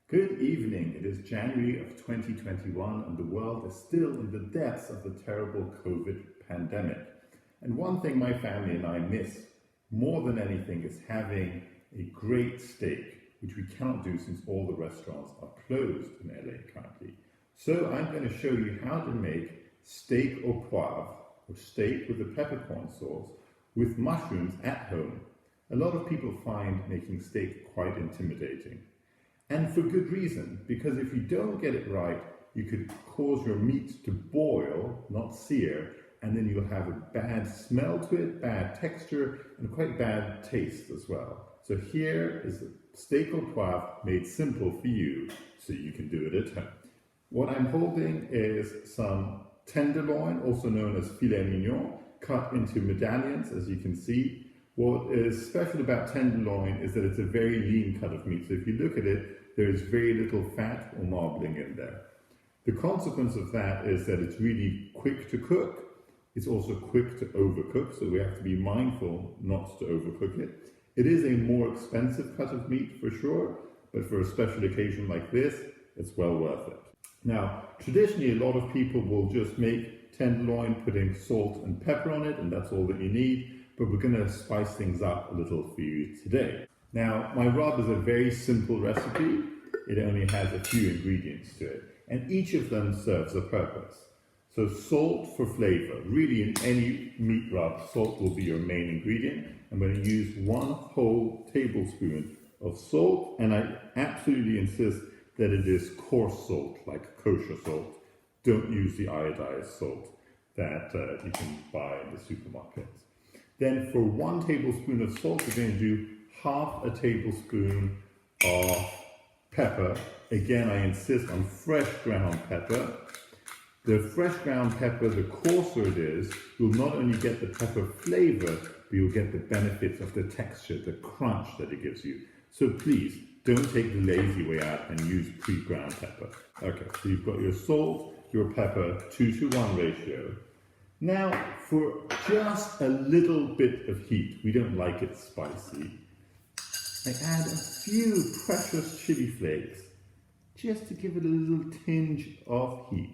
Good evening. It is January of 2021 and the world is still in the depths of the terrible COVID pandemic. And one thing my family and I miss more than anything is having a great steak, which we cannot do since all the restaurants are closed in LA currently. So I'm going to show you how to make steak au poivre, or steak with a peppercorn sauce, with mushrooms at home. A lot of people find making steak quite intimidating. And for good reason, because if you don't get it right, you could cause your meat to boil, not sear, and then you'll have a bad smell to it, bad texture, and quite bad taste as well. So here is the steak au poivre made simple for you, so you can do it at home. What I'm holding is some tenderloin, also known as filet mignon, cut into medallions, as you can see. What is special about tenderloin is that it's a very lean cut of meat. So if you look at it, there is very little fat or marbling in there. The consequence of that is that it's really quick to cook. It's also quick to overcook, so we have to be mindful not to overcook it. It is a more expensive cut of meat for sure, but for a special occasion like this, it's well worth it. Now, traditionally, a lot of people will just make tenderloin putting salt and pepper on it, and that's all that you need. But we're going to spice things up a little for you today. Now, my rub is a very simple recipe. It only has a few ingredients to it, and each of them serves a purpose. So salt for flavor. Really, in any meat rub, salt will be your main ingredient. I'm going to use 1 whole tablespoon of salt, and I absolutely insist that it is coarse salt, like kosher salt. Don't use the iodized salt that you can buy in the supermarkets. Then for 1 tablespoon of salt, we're going to do half a tablespoon of pepper. Again, I insist on fresh ground pepper. The fresh ground pepper, the coarser it is, you'll not only get the pepper flavor, but you'll get the benefits of the texture, the crunch that it gives you. So please, don't take the lazy way out and use pre-ground pepper. Okay, so you've got your salt, your pepper, 2-to-1 ratio. Now, for just a little bit of heat, we don't like it spicy, I add a few precious chili flakes just to give it a little tinge of heat.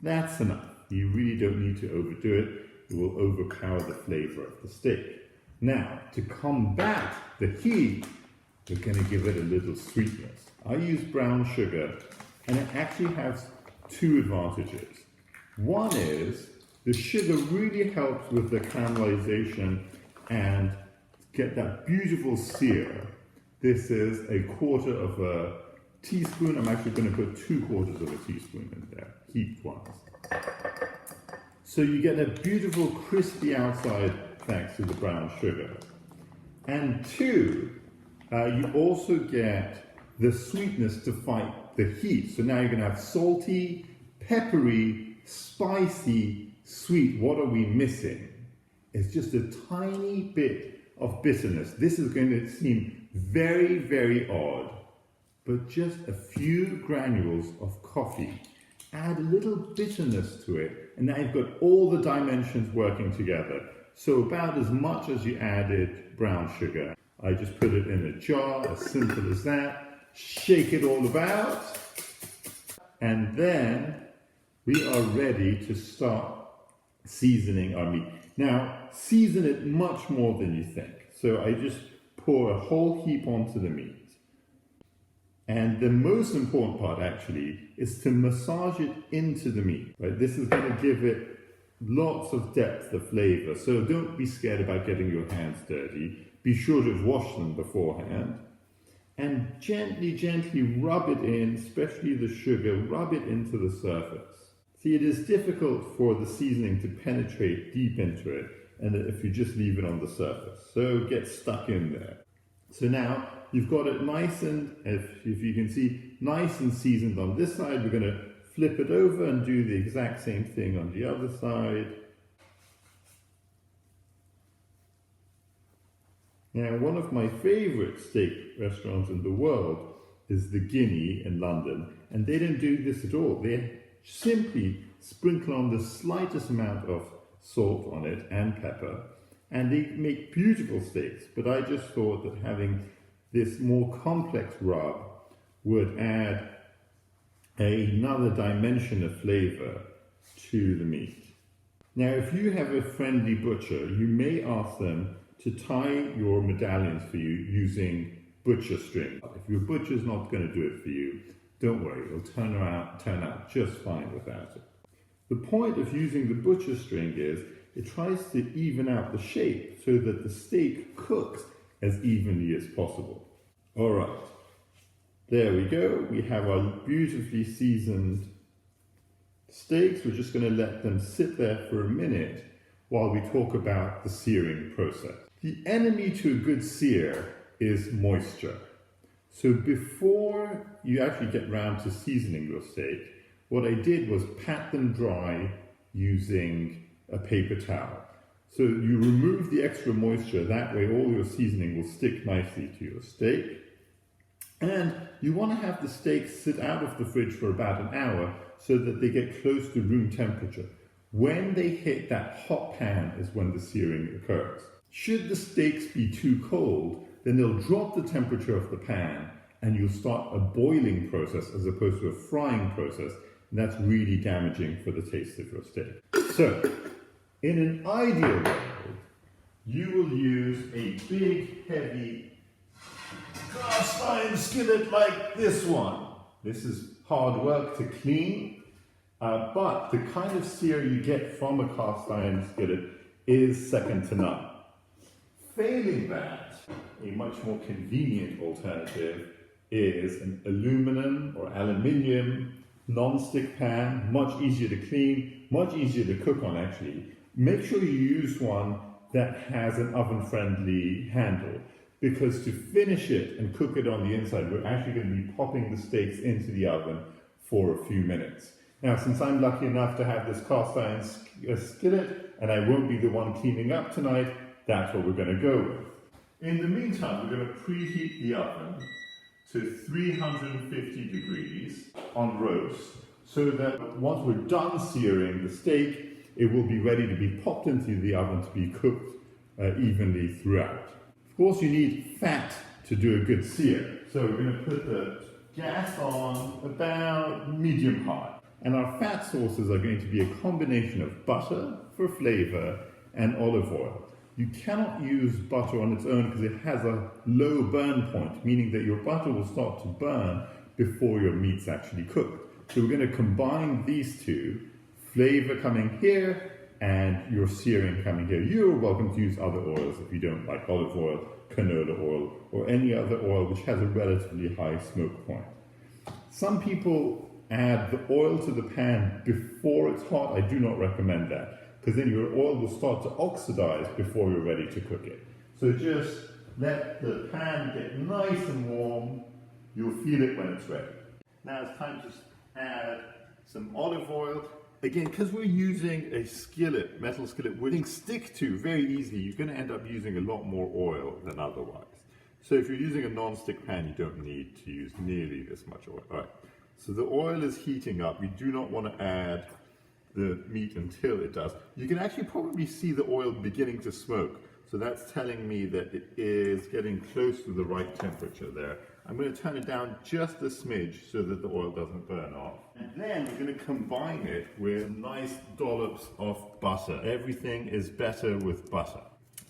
That's enough. You really don't need to overdo it. It will overpower the flavor of the steak. Now, to combat the heat, we're going to give it a little sweetness. I use brown sugar, and it actually has 2 advantages. One is the sugar really helps with the caramelization and get that beautiful sear. This is 1/4 of a teaspoon. I'm actually going to put 2/4 of a teaspoon in there, heaped ones. So you get a beautiful crispy outside thanks to the brown sugar. And 2, you also get the sweetness to fight the heat. So now you're going to have salty, peppery, spicy, sweet. What are we missing? It's just a tiny bit of bitterness. This is going to seem very, very odd, but just a few granules of coffee add a little bitterness to it, and now you've got all the dimensions working together. So about as much as you added brown sugar. I just put it in a jar, as simple as that. Shake it all about, and then we are ready to start seasoning our meat. Now, season it much more than you think. So I just pour a whole heap onto the meat. And the most important part actually is to massage it into the meat. Right? This is going to give it lots of depth of flavor. So don't be scared about getting your hands dirty. Be sure to wash them beforehand. And gently, gently rub it in, especially the sugar, rub it into the surface. See, it is difficult for the seasoning to penetrate deep into it, and if you just leave it on the surface. So get stuck in there. So now you've got it nice and, if you can see, nice and seasoned on this side. We're going to flip it over and do the exact same thing on the other side. Now, one of my favorite steak restaurants in the world is the Guinea in London, and they don't do this at all. They simply sprinkle on the slightest amount of salt on it and pepper, and they make beautiful steaks. But I just thought that having this more complex rub would add another dimension of flavor to the meat. Now, if you have a friendly butcher, you may ask them to tie your medallions for you using butcher string. If your butcher's not going to do it for you, don't worry, it'll turn out just fine without it. The point of using the butcher string is it tries to even out the shape so that the steak cooks as evenly as possible. All right, there we go. We have our beautifully seasoned steaks. We're just going to let them sit there for a minute while we talk about the searing process. The enemy to a good sear is moisture. So before you actually get round to seasoning your steak, what I did was pat them dry using a paper towel. So you remove the extra moisture, that way all your seasoning will stick nicely to your steak. And you want to have the steaks sit out of the fridge for about an hour so that they get close to room temperature. When they hit that hot pan is when the searing occurs. Should the steaks be too cold, then they'll drop the temperature of the pan and you'll start a boiling process as opposed to a frying process. And that's really damaging for the taste of your steak. So, in an ideal world, you will use a big, heavy cast iron skillet like this one. This is hard work to clean, but the kind of sear you get from a cast iron skillet is second to none. Failing that, a much more convenient alternative is an aluminum or aluminium non-stick pan, much easier to clean, much easier to cook on actually. Make sure you use one that has an oven-friendly handle, because to finish it and cook it on the inside, we're actually going to be popping the steaks into the oven for a few minutes. Now, since I'm lucky enough to have this cast iron skillet, and I won't be the one cleaning up tonight, that's what we're going to go with. In the meantime, we're going to preheat the oven to 350 degrees on roast, so that once we're done searing the steak, it will be ready to be popped into the oven to be cooked evenly throughout. Of course, you need fat to do a good sear, so we're going to put the gas on about medium high. And our fat sources are going to be a combination of butter for flavor and olive oil. You cannot use butter on its own because it has a low burn point, meaning that your butter will start to burn before your meat's actually cooked. So we're going to combine these two, flavor coming here and your searing coming here. You're welcome to use other oils if you don't like olive oil, canola oil, or any other oil which has a relatively high smoke point. Some people add the oil to the pan before it's hot. I do not recommend that, because then your oil will start to oxidize before you're ready to cook it. So just let the pan get nice and warm. You'll feel it when it's ready. Now it's time to add some olive oil. Again, because we're using a skillet, metal skillet, we're going to stick to very easily. You're going to end up using a lot more oil than otherwise. So if you're using a non-stick pan, you don't need to use nearly this much oil. All right. So the oil is heating up. You do not want to add the meat until it does. You can actually probably see the oil beginning to smoke. So that's telling me that it is getting close to the right temperature there. I'm going to turn it down just a smidge so that the oil doesn't burn off. And then we're going to combine it with nice dollops of butter. Everything is better with butter.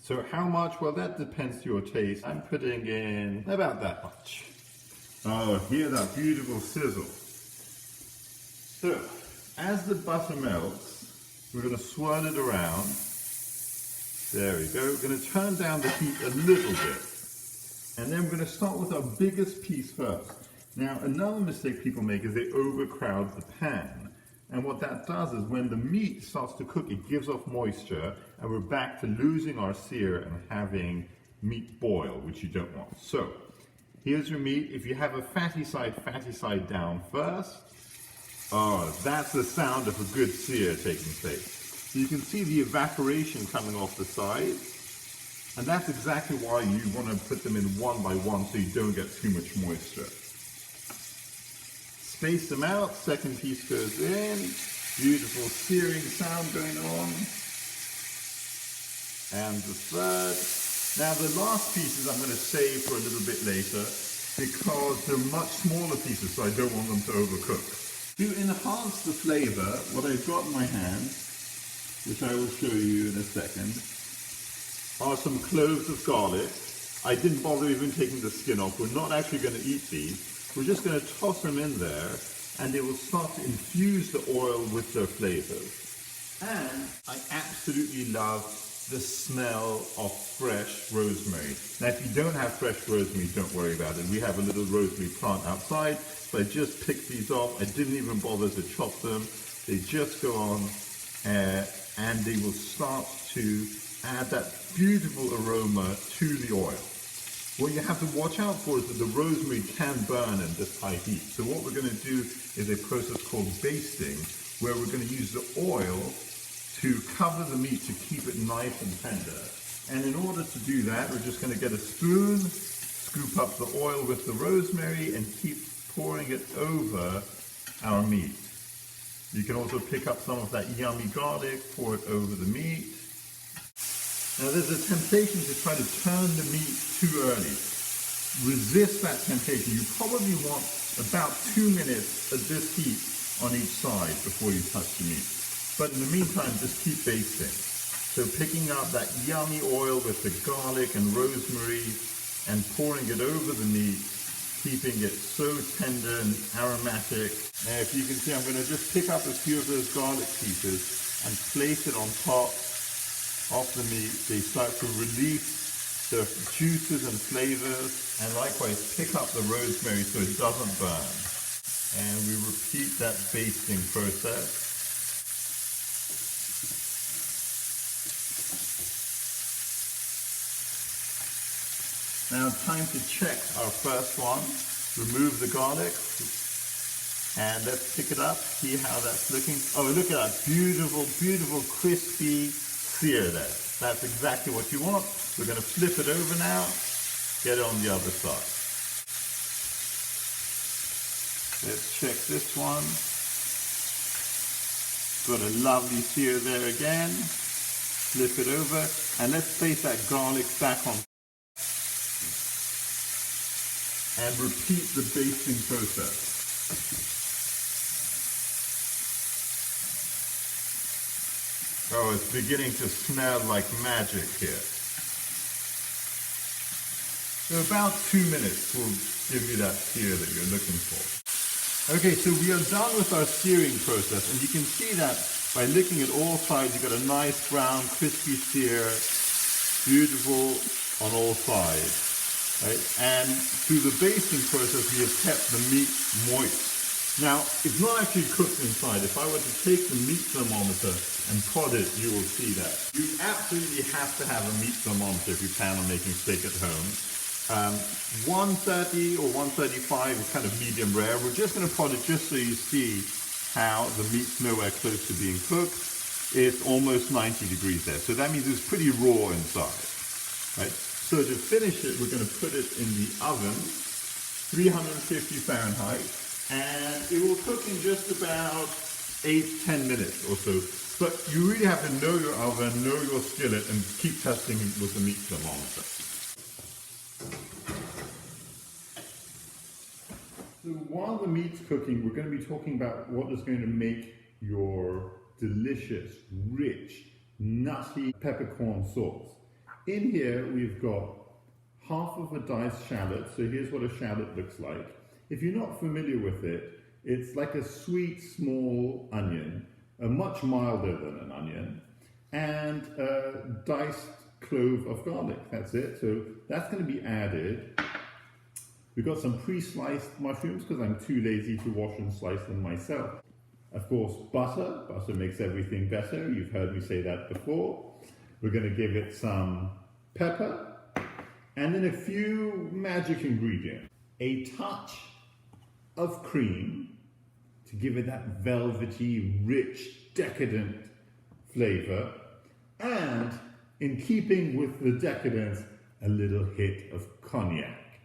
So how much? Well, that depends to your taste. I'm putting in about that much. Oh, hear that beautiful sizzle. So, as the butter melts, we're going to swirl it around. There we go. We're going to turn down the heat a little bit. And then we're going to start with our biggest piece first. Now, another mistake people make is they overcrowd the pan. And what that does is when the meat starts to cook, it gives off moisture, and we're back to losing our sear and having meat boil, which you don't want. So, here's your meat. If you have a fatty side down first. Oh, that's the sound of a good sear taking place. So you can see the evaporation coming off the sides. And that's exactly why you want to put them in one by one so you don't get too much moisture. Space them out, second piece goes in, beautiful searing sound going on. And the third. Now the last pieces I'm going to save for a little bit later. because they're much smaller pieces, so I don't want them to overcook. To enhance the flavor, what I've got in my hand, which I will show you in a second, are some cloves of garlic. I didn't bother even taking the skin off. We're not actually going to eat these. We're just going to toss them in there, and they will start to infuse the oil with their flavors. And I absolutely love the smell of fresh rosemary. Now, if you don't have fresh rosemary, don't worry about it. We have a little rosemary plant outside, so I just picked these off. I didn't even bother to chop them. They just go on, and they will start to add that beautiful aroma to the oil. What you have to watch out for is that the rosemary can burn in this high heat. So what we're going to do is a process called basting, where we're going to use the oil to cover the meat to keep it nice and tender. And in order to do that, we're just going to get a spoon, scoop up the oil with the rosemary, and keep pouring it over our meat. You can also pick up some of that yummy garlic, pour it over the meat. Now there's a temptation to try to turn the meat too early. Resist that temptation. You probably want about 2 minutes at this heat on each side before you touch the meat. But in the meantime, just keep basting. So picking up that yummy oil with the garlic and rosemary and pouring it over the meat, keeping it so tender and aromatic. Now if you can see, I'm going to just pick up a few of those garlic pieces and place it on top of the meat. They start to release the juices and flavors, and likewise pick up the rosemary so it doesn't burn. And we repeat that basting process. Now time to check our first one. Remove the garlic and let's pick it up, see how that's looking. Oh, look at that beautiful, beautiful crispy sear there. That's exactly what you want. We're going to flip it over now, get it on the other side. Let's check this one. Got a lovely sear there again. Flip it over and let's place that garlic back on. And repeat the basting process. Oh, it's beginning to smell like magic here. So about 2 minutes will give you that sear that you're looking for. Okay, so we are done with our searing process, and you can see that by looking at all sides, you've got a nice brown, crispy sear, beautiful on all sides. Right? And through the basting process, we have kept the meat moist. Now, it's not actually cooked inside. If I were to take the meat thermometer and prod it, you will see that. You absolutely have to have a meat thermometer if you plan on making steak at home. 130 or 135 is kind of medium rare. We're just going to prod it just so you see how the meat's nowhere close to being cooked. It's almost 90 degrees there. So that means it's pretty raw inside. Right? So to finish it, we're going to put it in the oven, 350 Fahrenheit, and it will cook in just about 8-10 minutes or so. But you really have to know your oven, know your skillet, and keep testing with the meat thermometer. So while the meat's cooking, we're going to be talking about what is going to make your delicious, rich, nutty peppercorn sauce. In here, we've got half of a diced shallot. So here's what a shallot looks like. If you're not familiar with it, it's like a sweet, small onion, much milder than an onion, and a diced clove of garlic. That's it. So that's going to be added. We've got some pre-sliced mushrooms because I'm too lazy to wash and slice them myself. Of course, butter. Butter makes everything better. You've heard me say that before. We're going to give it some pepper, and then a few magic ingredients. A touch of cream to give it that velvety, rich, decadent flavor, and in keeping with the decadence, a little hit of cognac.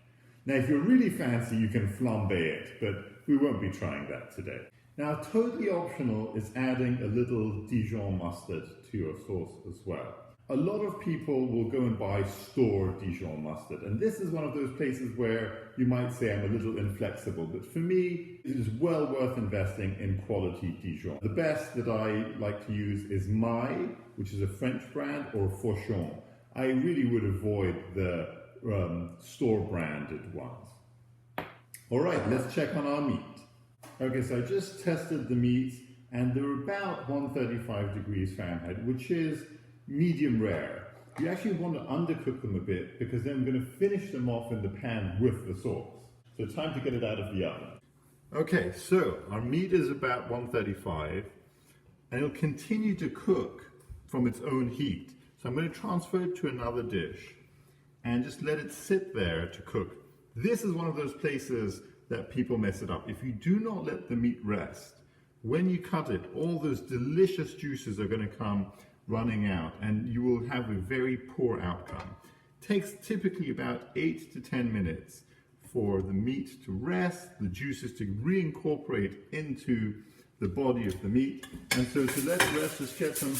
Now, if you're really fancy, you can flambe it, but we won't be trying that today. Now, totally optional is adding a little Dijon mustard to your sauce as well. A lot of people will go and buy store Dijon mustard, and this is one of those places where you might say I'm a little inflexible, but for me, it is well worth investing in quality Dijon. The best that I like to use is Maille, which is a French brand, or Fauchon. I really would avoid the store branded ones. All right, let's check on our meat. Okay, so I just tested the meats, and they're about 135 degrees Fahrenheit, which is medium rare. You actually want to undercook them a bit because then I'm going to finish them off in the pan with the sauce. So time to get it out of the oven. Okay, so our meat is about 135 and it'll continue to cook from its own heat. So I'm going to transfer it to another dish and just let it sit there to cook. This is one of those places that people mess it up. If you do not let the meat rest, when you cut it, all those delicious juices are going to come running out and you will have a very poor outcome. It takes typically about 8 to 10 minutes for the meat to rest, the juices to reincorporate into the body of the meat. And so to let it rest, just get some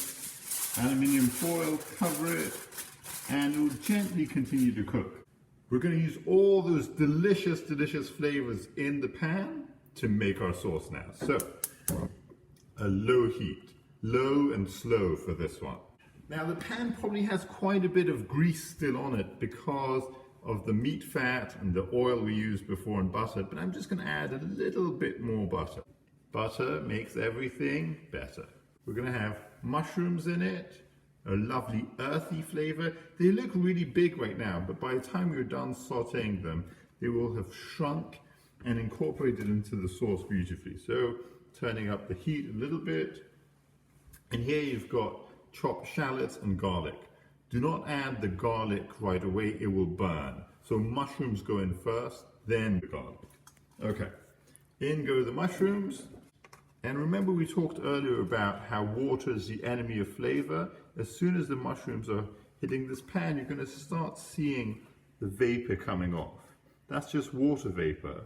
aluminium foil, cover it, and it will gently continue to cook. We're going to use all those delicious, delicious flavors in the pan to make our sauce now. So, a low heat. Low and slow for this one. Now the pan probably has quite a bit of grease still on it because of the meat fat and the oil we used before and butter, but I'm just going to add a little bit more butter. Butter makes everything better. We're going to have mushrooms in it, a lovely earthy flavor. They look really big right now, but by the time we're done sauteing them, they will have shrunk and incorporated into the sauce beautifully. So turning up the heat a little bit. And here you've got chopped shallots and garlic. Do not add the garlic right away, it will burn. So mushrooms go in first, then the garlic. Okay, in go the mushrooms. And remember we talked earlier about how water is the enemy of flavor. As soon as the mushrooms are hitting this pan, you're going to start seeing the vapor coming off. That's just water vapor.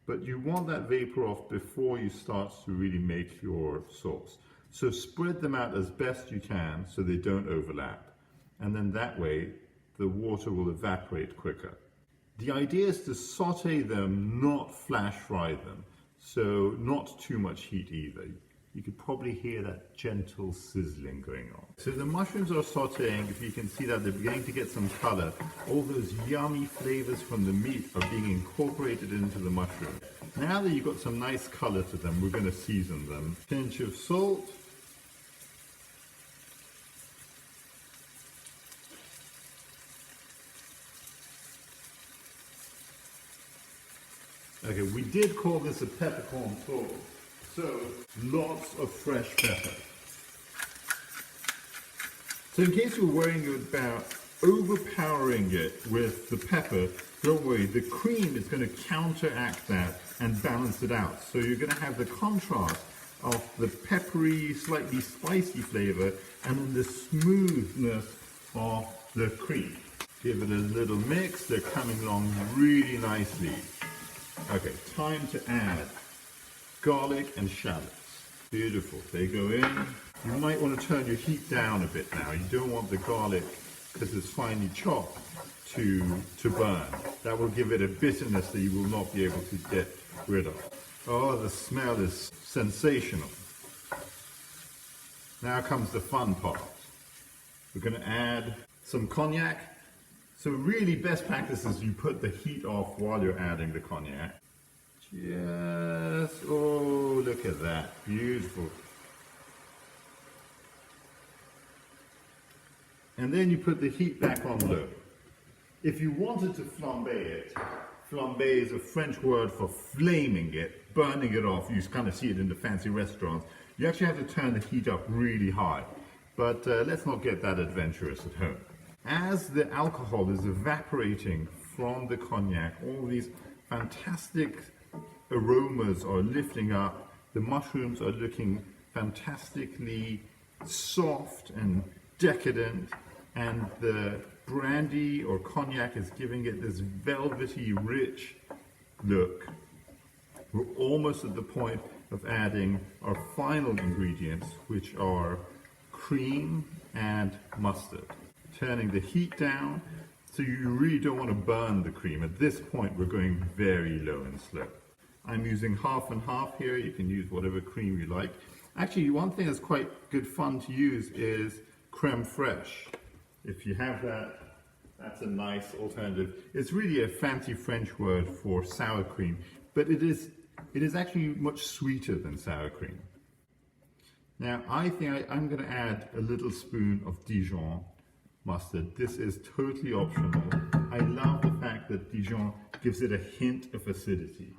But you want that vapor off before you start to really make your sauce. So spread them out as best you can so they don't overlap. And then that way, the water will evaporate quicker. The idea is to saute them, not flash fry them. So not too much heat either. You could probably hear that gentle sizzling going on. So the mushrooms are sauteing. If you can see that, they're beginning to get some color. All those yummy flavors from the meat are being incorporated into the mushroom. Now that you've got some nice color to them, we're going to season them. Pinch of salt. Okay, we did call this a peppercorn sauce, so lots of fresh pepper. So in case you're worrying about overpowering it with the pepper, don't worry, the cream is going to counteract that and balance it out. So you're going to have the contrast of the peppery, slightly spicy flavor and then the smoothness of the cream. Give it a little mix, they're coming along really nicely. Okay, time to add garlic and shallots. Beautiful, they go in. You might want to turn your heat down a bit now. You don't want the garlic, because it's finely chopped, to burn. That will give it a bitterness that you will not be able to get rid of. Oh, the smell is sensational. Now comes the fun part. We're going to add some cognac. So really best practice is you put the heat off while you're adding the cognac. Just, oh, look at that, beautiful. And then you put the heat back on low. If you wanted to flambe it, flambe is a French word for flaming it, burning it off. You kind of see it in the fancy restaurants. You actually have to turn the heat up really high. But let's not get that adventurous at home. As the alcohol is evaporating from the cognac, all these fantastic aromas are lifting up. The mushrooms are looking fantastically soft and decadent, and the brandy or cognac is giving it this velvety, rich look. We're almost at the point of adding our final ingredients, which are cream and mustard, turning the heat down. So you really don't want to burn the cream. At this point, we're going very low and slow. I'm using half and half here. You can use whatever cream you like. Actually, one thing that's quite good fun to use is creme fraiche. If you have that, that's a nice alternative. It's really a fancy French word for sour cream, but it is actually much sweeter than sour cream. Now, I think I'm going to add a little spoon of Dijon mustard. This is totally optional. I love the fact that Dijon gives it a hint of acidity.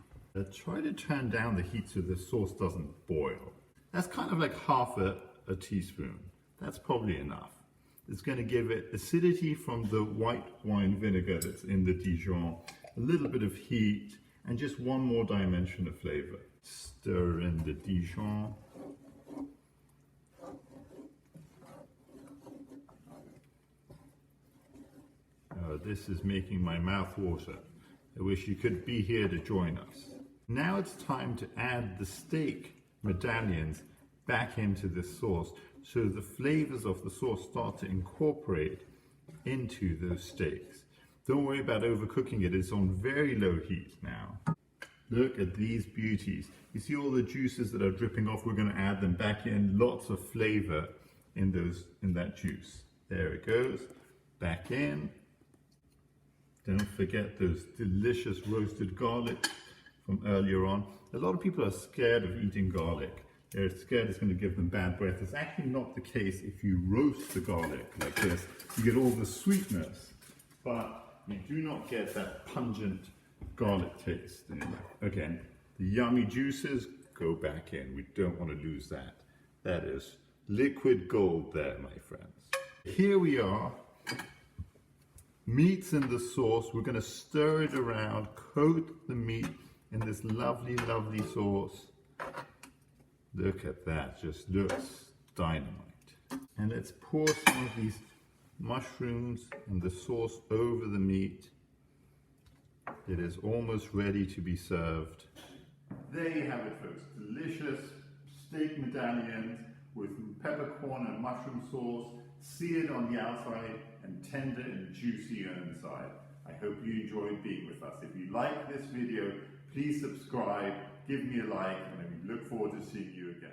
Try to turn down the heat so the sauce doesn't boil. That's kind of like half a teaspoon. That's probably enough. It's going to give it acidity from the white wine vinegar that's in the Dijon, a little bit of heat, and just one more dimension of flavor. Stir in the Dijon. Oh, this is making my mouth water. I wish you could be here to join us. Now it's time to add the steak medallions back into this sauce so the flavors of the sauce start to incorporate into those steaks. Don't worry about overcooking it. It's on very low heat now. Look at these beauties. You see all the juices that are dripping off? We're going to add them back in. Lots of flavor in that juice. There it goes. Back in. Don't forget those delicious roasted garlic from earlier on. A lot of people are scared of eating garlic. They're scared it's going to give them bad breath. It's actually not the case if you roast the garlic like this. You get all the sweetness, but you do not get that pungent garlic taste. Again, the yummy juices go back in. We don't want to lose that. That is liquid gold there, my friends. Here we are. Meat's in the sauce. We're going to stir it around, coat the meat in this lovely, lovely sauce. Look at that, just looks dynamite. And let's pour some of these mushrooms and the sauce over the meat. It is almost ready to be served. There you have it, folks. Delicious steak medallions with peppercorn and mushroom sauce, seared on the outside and tender and juicy on the inside. I hope you enjoyed being with us. If you like this video, please subscribe, give me a like, and we look forward to seeing you again.